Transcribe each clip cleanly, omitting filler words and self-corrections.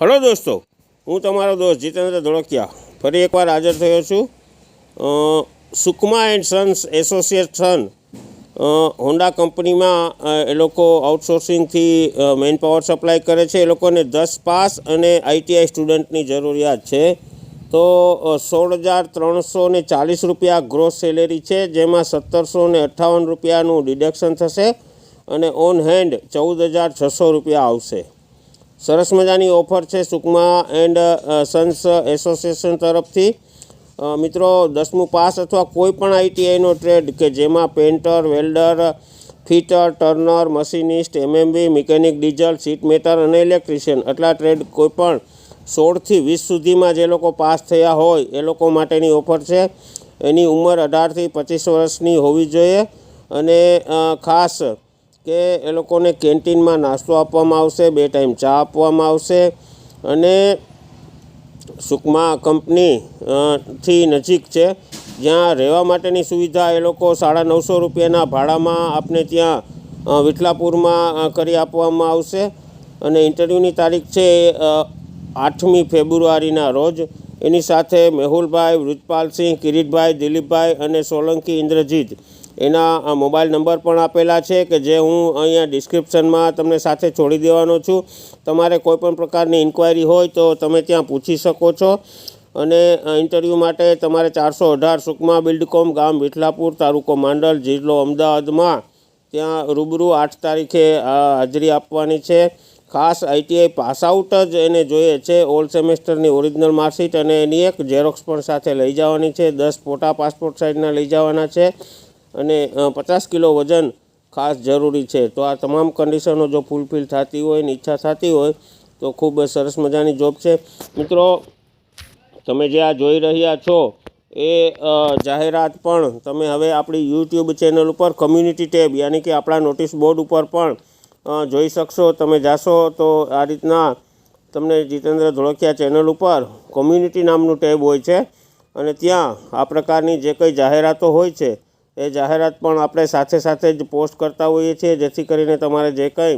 Hello दोस्तों, हूँ तमारो दोस्त जितेंद्र धोळकिया फरी एक बार हाजर थयो छुं। Sukma and sons association Honda company में ए लोको आउटसोर्सिंग थी मेन पावर सप्लाय करे छे। ए लोकोने 10 पास अने आईटीआई स्टूडेंटनी जरूरियात छे। तो 16,340 रुपया ग्रोस सेलेरी है, जेमां 1,758 रुपयाનું डिडक्शन थशे अने ऑन हेन्ड 14,600 रुपया आवशे। सरस मजानी ऑफर है सुकमा एंड सन्स एसोसिएशन तरफ थी। मित्रों 10मुं पास अथवा कोईपण आईटीआई नो ट्रेड के जेमा painter, welder, fitter, turner, machinist, MMV, mechanic, diesel, sheet metal अने इलेक्ट्रिशियन आटला ट्रेड कोईपण 16 થી 20 सुधीमां जे लोको पास थया होय ए लोको माटेनी ऑफर है। एनी उमर 18 થી 25 वर्षनी होवी जोईए अने खास के ए लोकोने केन्टीन में नास्तो आपवामां आवशे, 2 टाइम चा आपवामां आवशे अने सुकमा कंपनी थी नजीक है, ज्यां रहेवा माटेनी सुविधा ए लोको 950 रुपयाना भाड़ामां आपने त्यां विठलापुर में करी आपवामां आवशे। अने इंटरव्यूनी तारीख है 8મી फेब्रुआरीना रोज। एनी साथे मेहुलभाई, वृजपाल सिंह, किरीटभाई, दिलीपभाई अने सोलंकी इंद्रजीत एना मोबाइल नंबर पण आपेला है कि जे हूँ अहींया डिस्क्रिप्शन में तमने साथे छोड़ी देवानो छूँ। तमारे कोईपण प्रकारनी इन्क्वायरी होय तो तमे त्यां पूछी शको छो। अने इंटरव्यू माटे तमारे 418 सुकमा बिल्डकॉम, गाम विठलापुर, तालुको मांडल, जिल्लो अमदावाद में त्यां रूबरू 8 तारीखे हाजरी आपवानी छे। खास आईटीआई पास आउट ज एने जोईए छे। ओल्ड सेमेस्टरनी ओरिजिनल मार्कशीट अने एनी एक जेरोक्स पण साथे लई जवानी छे। 10 फोटा पासपोर्ट साइजना लई जवाना छे अने 50 किलो वजन खास जरूरी है। तो आ तमाम कंडीशनों जो फूलफिल थती हो, इच्छा थती हो तो खूब सरस मजानी जॉब है। मित्रों तमे जे आ जोई रह्या छो ए जाहेरात पण तमे हवे आपणी यूट्यूब चेनल पर कम्युनिटी टेब यानी कि आपणा नोटिस बोर्ड पर पण जोई शकशो। तमे जाशो तो आ रीतना तमने जितेंद्र धोळकिया चेनल पर कम्युनिटी नामनुं टेब होय छे अने त्यां आ प्रकारनी जे कई जाहेरातो होय छे ए जाहेरात पण आपणे साथे साथे ज पोस्ट करता होईए छीए, जेथी करीने तमारे जे कंई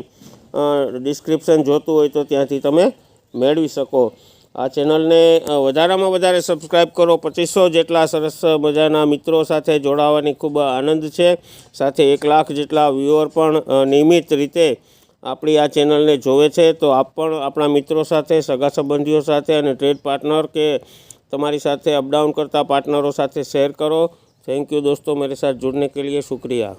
डिस्क्रिप्शन जोतुं होय तो त्यांथी तमे मेळवी शको। आ चेनलने वधारामां वधारे सब्सक्राइब करो। 2500 जेटला सरस मजाना मित्रों साथे जोड़ावानी खूब आनंद छे। साथे 1 लाख जेटला व्यूअर पण नियमित रीते आपणी आ चेनलने जोवे छे। तो आप पण आपणा मित्रों साथे, सगा संबंधीओ साथे अने ट्रेड पार्टनर के तमारी साथे अपडाउन करता पार्टनरों साथे शेर करो। थैंक यू दोस्तों, मेरे साथ जुड़ने के लिए शुक्रिया।